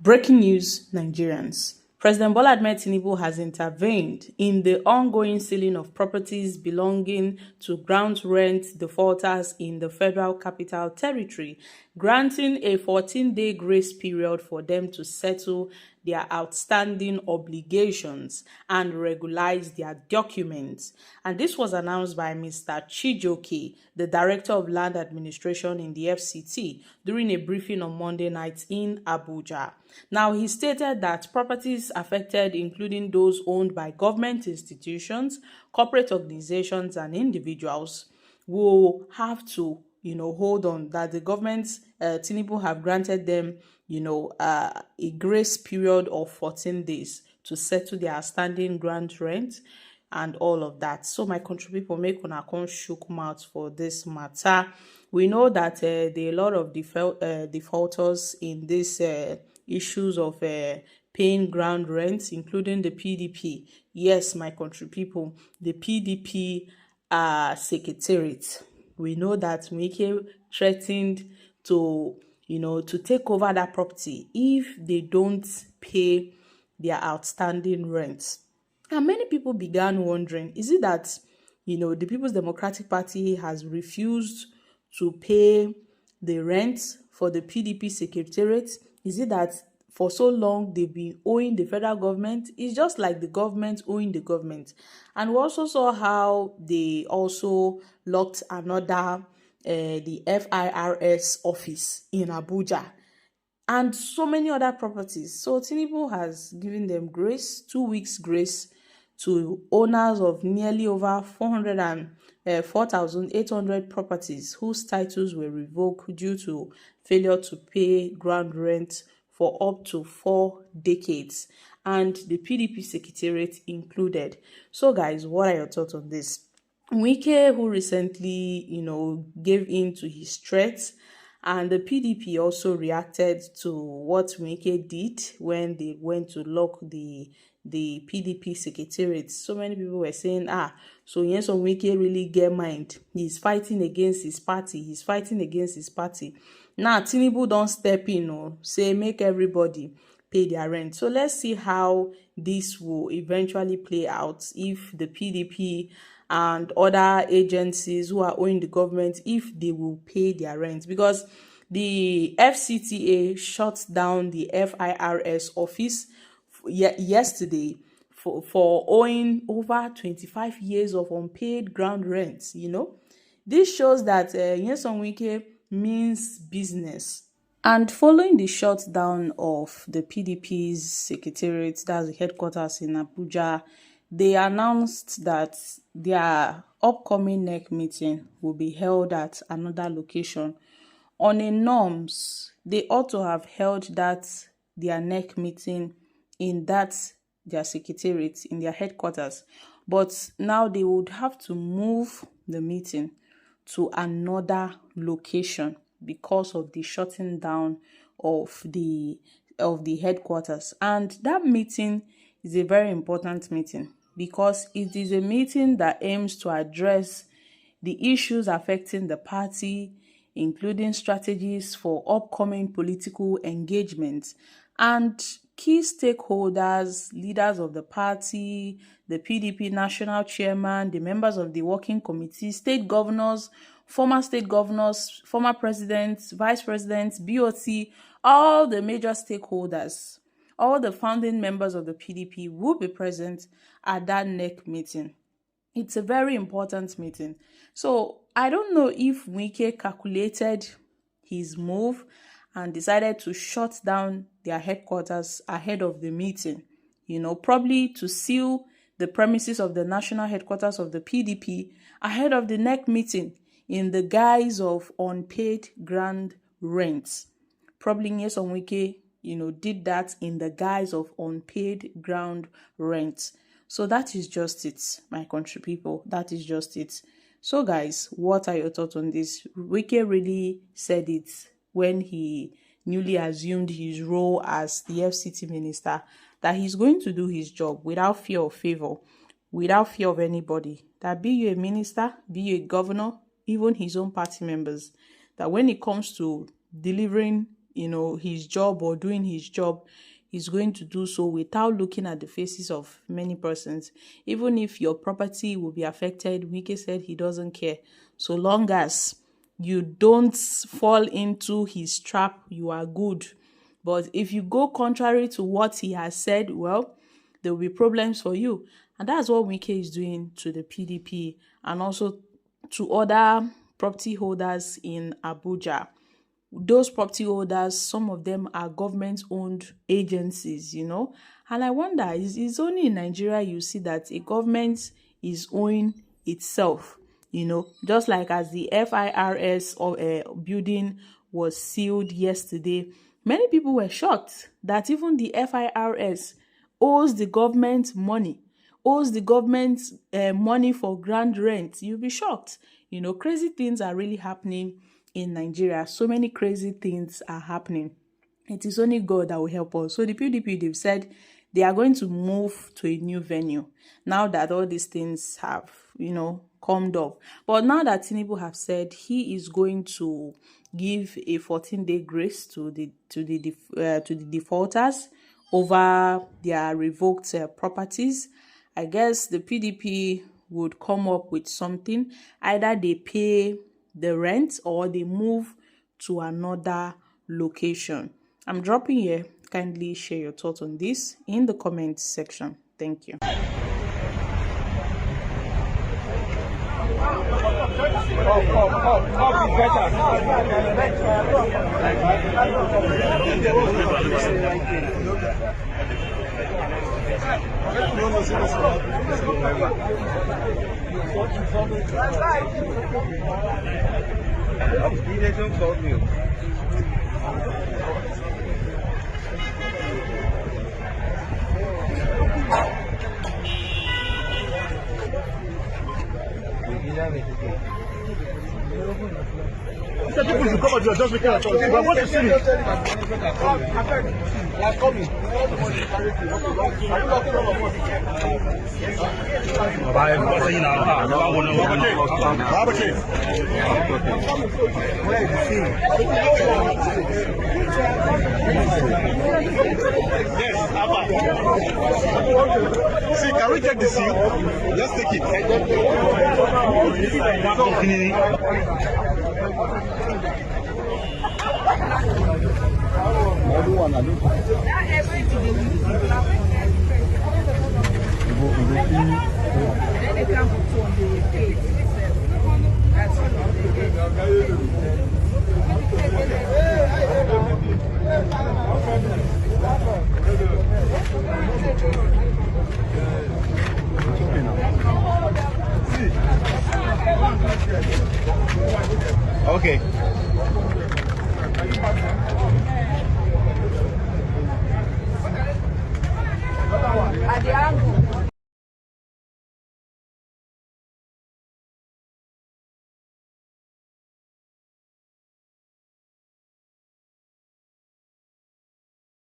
Breaking news, Nigerians. President Bola Ahmed Tinubu has intervened in the ongoing selling of properties belonging to ground rent defaulters in the Federal Capital Territory, granting a 14-day grace period for them to settle their outstanding obligations and regularize their documents. And this was announced by Mr. Chijoke, the Director of Land Administration in the FCT, during a briefing on Monday night in Abuja. Now, he stated that properties affected, including those owned by government institutions, corporate organizations, and individuals, will have to hold on, that the government, Tinubu, have granted them, a grace period of 14 days to settle their outstanding grant rent and all of that. So my country people, make una come shook mouth for this matter. We know that there are a lot of defaulters in this issues of paying ground rents, including the PDP. Yes, my country people, the PDP secretariat. We know that Wike threatened to, to take over that property if they don't pay their outstanding rents. And many people began wondering, is it that, the People's Democratic Party has refused to pay the rent for the PDP secretariat? Is it that for so long they've been owing the federal government? It's just like the government owing the government. And we also saw how they also locked another, the FIRS office in Abuja, and so many other properties. So Tinubu has given them grace, 2 weeks grace, to owners of nearly over 4,800 properties whose titles were revoked due to failure to pay ground rent for up to 4 decades, and the PDP secretariat included. So guys, what are your thoughts on this? Wike, who recently, gave in to his threats, and the PDP also reacted to what Wike did when they went to lock the PDP secretariat. So many people were saying, so yes, Wike really get mind. He's fighting against his party. He's fighting against his party. Now, Tinubu don't step in, say make everybody pay their rent. So let's see how this will eventually play out, if the PDP and other agencies who are owing the government, if they will pay their rent. Because the FCTA shut down the FIRS office yesterday for owing over 25 years of unpaid ground rent. This shows that Nyesom Wike means business. And following the shutdown of the PDP's secretariat, that's the headquarters in Abuja, they announced that their upcoming NEC meeting will be held at another location. On a norms, they ought to have held their NEC meeting in their secretariat, in their headquarters. But now they would have to move the meeting to another location because of the shutting down of the headquarters. And that meeting is a very important meeting because it is a meeting that aims to address the issues affecting the party, including strategies for upcoming political engagements. And key stakeholders, leaders of the party, the PDP national chairman, the members of the working committee, state governors, former presidents, vice presidents, BOT, all the major stakeholders, all the founding members of the PDP will be present at that NEC meeting. It's a very important meeting. So I don't know if Wike calculated his move and decided to shut down their headquarters ahead of the meeting, probably to seal the premises of the national headquarters of the PDP ahead of the NEC meeting in the guise of unpaid ground rent. Probably Nyesom Wike, did that in the guise of unpaid ground rent. So that is just it, my country people. That is just it. So guys, what are your thoughts on this? Wike really said it when he newly assumed his role as the FCT minister, that he's going to do his job without fear of favor, without fear of anybody. That be you a minister, be you a governor, even his own party members, that when it comes to delivering his job or doing his job, he's going to do so without looking at the faces of many persons. Even if your property will be affected, Wike said he doesn't care. So long as you don't fall into his trap, you are good. But if you go contrary to what he has said, well, there will be problems for you. And that's what Wike is doing to the PDP and also to other property holders in Abuja. Those property holders, some of them are government-owned agencies, and I wonder, it's only in Nigeria you see that a government is owning itself, just like as the FIRS building was sealed yesterday. Many people were shocked that even the FIRS owes the government money for ground rent. You'll be shocked. Crazy things are really happening in Nigeria. So many crazy things are happening. It is only God that will help us. So the PDP, they've said they are going to move to a new venue now that all these things have, calmed up. But now that Tinubu have said he is going to give a 14-day grace to the defaulters over their revoked properties, I guess the PDP would come up with something. Either they pay the rent or they move to another location. I'm dropping here. Kindly share your thoughts on this in the comment section. Thank you. People should come out to just making a choice. But what is it? See, can we take the seal? Let's take it. Okay.